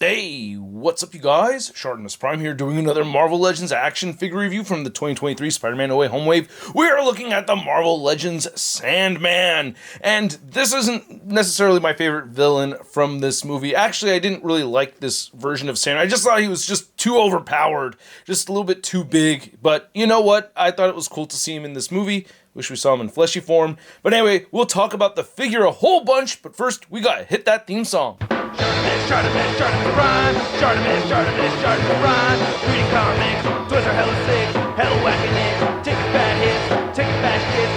Hey, what's up you guys? ShartimusPrime here doing another Marvel Legends action figure review from the 2023 Spider-Man No Way Home wave. We are looking at the Marvel Legends Sandman. And this isn't necessarily my favorite villain from this movie. Actually, I didn't really like this version of Sandman. I just thought he was just too overpowered, just a little bit too big. But you know what? I thought it was cool to see him in this movie. Wish we saw him in fleshy form. But anyway, we'll talk about the figure a whole bunch. But first, we gotta hit that theme song. ShartimusPrime, ShartimusPrime. Reading comics, toys are hella sick, hella whacking it, taking bad hits, taking bad shit.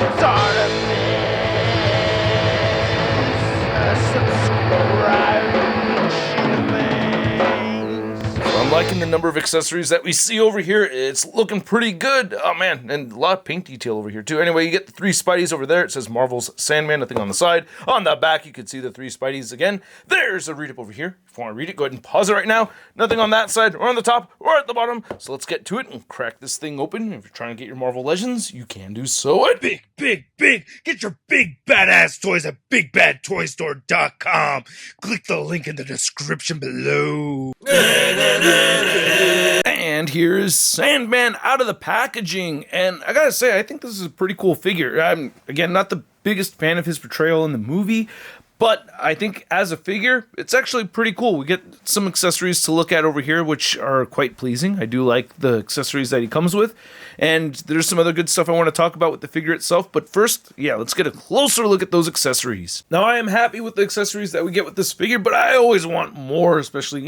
I'm liking the number of accessories that we see over here. It's looking pretty good. Oh man, and a lot of paint detail over here too. Anyway, you get the 3 Spideys over there. It says Marvel's Sandman, nothing on the side. On the back, you can see the 3 Spideys again. There's a read-up over here. If you want to read it, go ahead and pause it right now. Nothing on that side, or on the top, or at the bottom. So let's get to it and crack this thing open. If you're trying to get your Marvel Legends, you can do so at Big! Get your big badass toys at BigBadToyStore.com. Click the link in the description below. And here is Sandman out of the packaging. And I gotta say, I think this is a pretty cool figure. I'm, again, not the biggest fan of his portrayal in the movie, but I think as a figure, it's actually pretty cool. We get some accessories to look at over here, which are quite pleasing. I do like the accessories that he comes with. And there's some other good stuff I want to talk about with the figure itself. But first, yeah, let's get a closer look at those accessories. Now, I am happy with the accessories that we get with this figure, but I always want more, especially,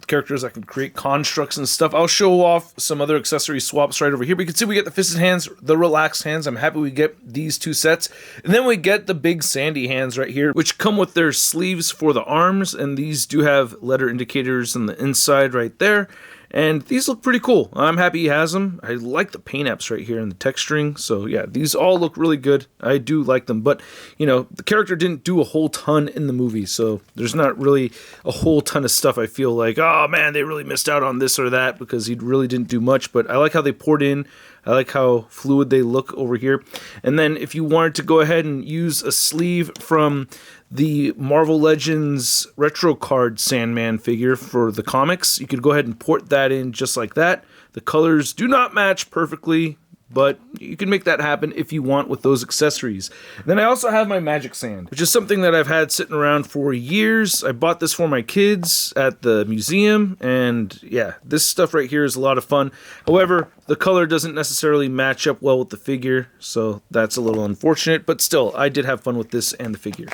characters that can create constructs and stuff. I'll show off some other accessory swaps right over here. But you can see we get the fisted hands, the relaxed hands. I'm happy we get these 2 sets. And then we get the big sandy hands right here, which come with their sleeves for the arms. And these do have letter indicators on the inside right there. And these look pretty cool. I'm happy he has them. I like the paint apps right here and the texturing. So yeah, these all look really good. I do like them. But, the character didn't do a whole ton in the movie. So there's not really a whole ton of stuff I feel like, oh man, they really missed out on this or that because he really didn't do much. But I like how they poured in. I like how fluid they look over here. And then if you wanted to go ahead and use a sleeve from the Marvel Legends retro card Sandman figure for the comics, you could go ahead and port that in just like that. The colors do not match perfectly, but you can make that happen if you want with those accessories. Then I also have my Magic Sand, which is something that I've had sitting around for years. I bought this for my kids at the museum, and yeah, this stuff right here is a lot of fun. However, the color doesn't necessarily match up well with the figure, so that's a little unfortunate, but still, I did have fun with this and the figure.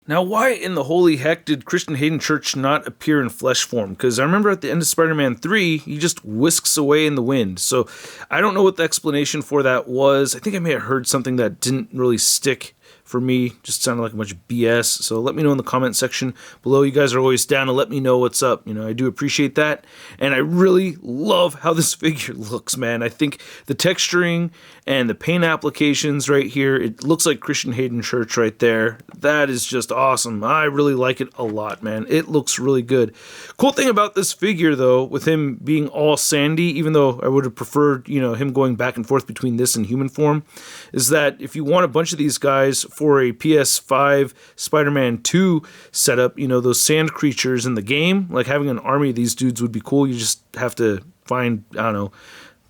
Now, why in the holy heck did Christian Hayden Church not appear in flesh form? Because I remember at the end of Spider-Man 3, he just whisks away in the wind. So I don't know what the explanation for that was. I think I may have heard something that didn't really stick for me. Just sounded like a bunch of BS. So let me know in the comment section below. You guys are always down to let me know what's up. I do appreciate that. And I really love how this figure looks, man. I think the texturing and the paint applications right here, it looks like Christian Hayden Church right there. That is just awesome. I really like it a lot, man. It looks really good. Cool thing about this figure, though, with him being all sandy, even though I would have preferred, him going back and forth between this and human form, is that if you want a bunch of these guys for a PS5 Spider-Man 2 setup, those sand creatures in the game, like having an army of these dudes would be cool. You just have to find, I don't know,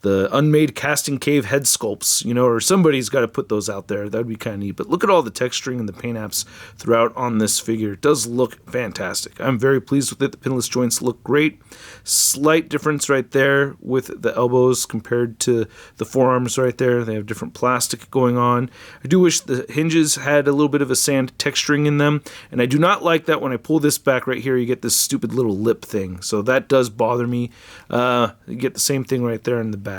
the unmade casting cave head sculpts, or somebody's got to put those out there. That would be kind of neat. But look at all the texturing and the paint apps throughout on this figure. It does look fantastic. I'm very pleased with it. The pinless joints look great. Slight difference right there with the elbows compared to the forearms right there. They have different plastic going on. I do wish the hinges had a little bit of a sand texturing in them. And I do not like that when I pull this back right here, you get this stupid little lip thing. So that does bother me. You get the same thing right there in the back.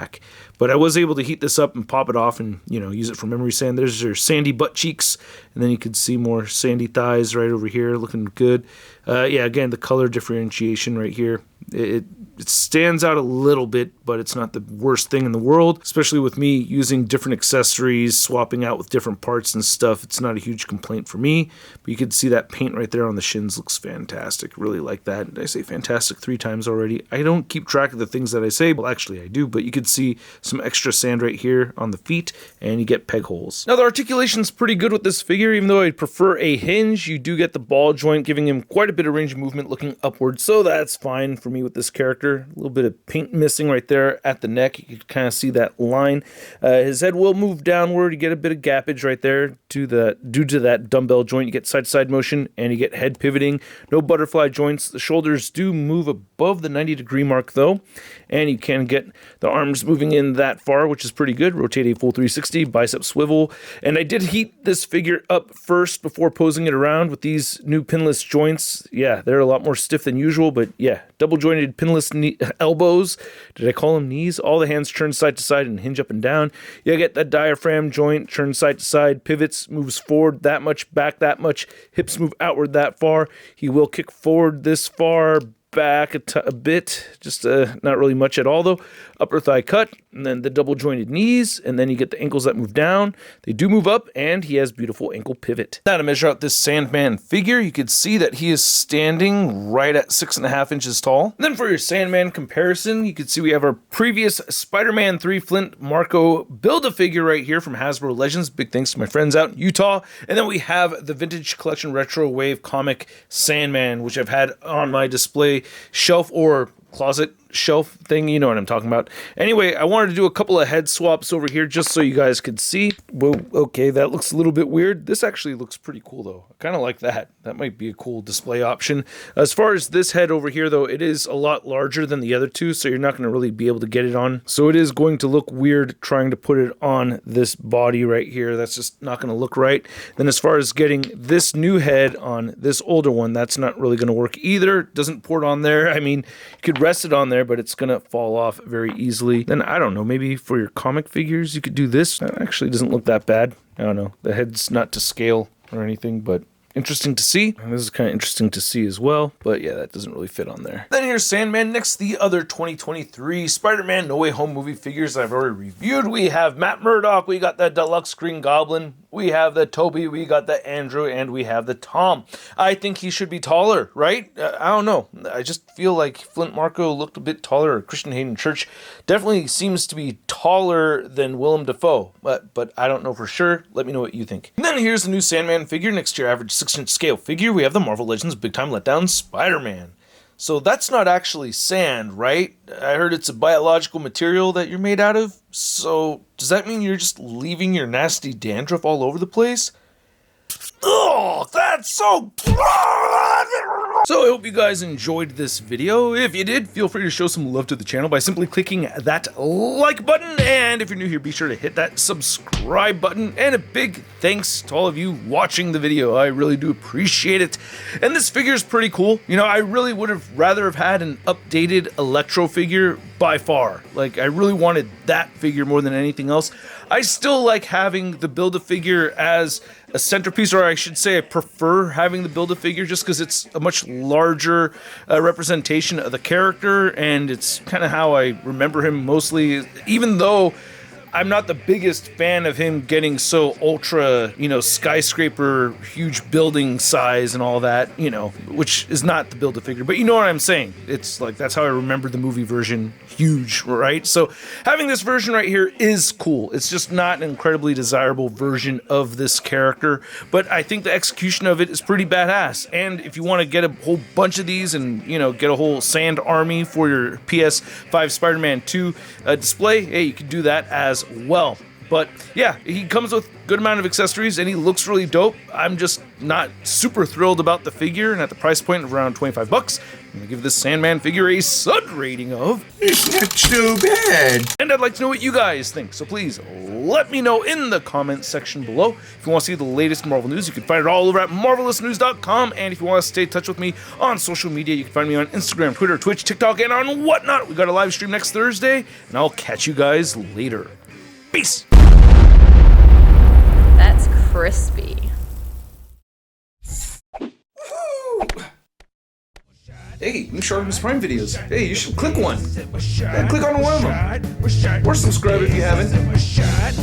But I was able to heat this up and pop it off and, use it for memory sand. There's your sandy butt cheeks, and then you can see more sandy thighs right over here, looking good. Yeah, again, the color differentiation right here. It stands out a little bit, but it's not the worst thing in the world, especially with me using different accessories, swapping out with different parts and stuff. It's not a huge complaint for me, but you can see that paint right there on the shins looks fantastic. Really like that. Did I say fantastic 3 times already? I don't keep track of the things that I say. Well, actually I do, but you can see some extra sand right here on the feet, and you get peg holes. Now the articulation's pretty good with this figure, even though I'd prefer a hinge. You do get the ball joint, giving him quite a bit of range of movement looking upward, so that's fine for me with this character. A little bit of paint missing right there at the neck. You can kind of see that line. His head will move downward. You get a bit of gappage right there due to that dumbbell joint. You get side-to-side motion, and you get head pivoting. No butterfly joints. The shoulders do move above the 90-degree mark, though, and you can get the arms moving in that far, which is pretty good. Rotate a full 360, bicep swivel. And I did heat this figure up first before posing it around with these new pinless joints. Yeah, they're a lot more stiff than usual, but yeah, double-jointed pinless elbows. Did I call them knees? All the hands turn side to side and hinge up and down. You get that diaphragm joint, turn side to side, pivots, moves forward that much, back that much, hips move outward that far. He will kick forward this far, back a bit, just not really much at all though. Upper thigh cut, and then the double jointed knees, and then you get the ankles that move down. They do move up, and he has beautiful ankle pivot. Now to measure out this Sandman figure, you can see that he is standing right at 6.5 inches tall. And then for your Sandman comparison, you can see we have our previous Spider-Man 3 Flint Marco Build-A-Figure right here from Hasbro Legends. Big thanks to my friends out in Utah. And then we have the Vintage Collection Retro Wave comic Sandman, which I've had on my display shelf or closet shelf thing, you know what I'm talking about. Anyway, I wanted to do a couple of head swaps over here just so you guys could see. Whoa, okay, that looks a little bit weird. This actually looks pretty cool though. I kind of like that. That might be a cool display option. As far as this head over here though, it is a lot larger than the other two, so you're not going to really be able to get it on. So it is going to look weird trying to put it on this body right here. That's just not going to look right. Then as far as getting this new head on this older one, that's not really going to work either. It doesn't port on there. I mean, you could rest it on there, but it's gonna fall off very easily. Then I don't know, maybe for your comic figures you could do this. That actually doesn't look that bad. I don't know, the head's not to scale or anything, but interesting to see. And this is kind of interesting to see as well, but yeah, that doesn't really fit on there. Then here's Sandman. Next, the other 2023 Spider-Man No Way Home movie figures I've already reviewed. We have Matt Murdock, we got the Deluxe Green Goblin, we have the Toby, we got the Andrew, and we have the Tom. I think he should be taller, right? I don't know. I just feel like Flint Marco looked a bit taller, or Christian Hayden Church definitely seems to be taller than Willem Dafoe, but I don't know for sure. Let me know what you think. And then here's the new Sandman figure. Next to your average 6-inch scale figure, we have the Marvel Legends Big Time Letdown Spider-Man. So that's not actually sand, right? I heard it's a biological material that you're made out of. So does that mean you're just leaving your nasty dandruff all over the place? Oh, that's so... So I hope you guys enjoyed this video. If you did, feel free to show some love to the channel by simply clicking that like button. And if you're new here, be sure to hit that subscribe button. And a big thanks to all of you watching the video. I really do appreciate it. And this figure is pretty cool. You know, I really would have rather have had an updated Electro figure by far. Like, I really wanted that figure more than anything else. I still like having the Build-A-Figure as a centerpiece, or I should say I prefer having the Build-A-Figure just because it's a much larger representation of the character, and it's kind of how I remember him mostly, even though I'm not the biggest fan of him getting so ultra, you know, skyscraper, huge building size and all that, you know, which is not the Build-A-Figure, but you know what I'm saying. It's like, that's how I remember the movie version, huge, right? So having this version right here is cool. It's just not an incredibly desirable version of this character, but I think the execution of it is pretty badass. And if you want to get a whole bunch of these and, you know, get a whole sand army for your PS5 Spider-Man 2 display, hey, you can do that as well. But yeah, he comes with a good amount of accessories and he looks really dope. I'm just not super thrilled about the figure, and at the price point of around 25 bucks, I'm gonna give this Sandman figure a SUD rating of... It's not too bad. And I'd like to know what you guys think, so please let me know in the comments section below. If you want to see the latest Marvel news, you can find it all over at marvelousnews.com. And if you want to stay in touch with me on social media, you can find me on Instagram, Twitter, Twitch, TikTok, and on whatnot. We got a live stream next Thursday, and I'll catch you guys later. Peace! That's crispy. Hey hey, new Shartimus Prime videos. Hey, you should click one. Yeah, click on one of them. Or subscribe if you haven't. Shot.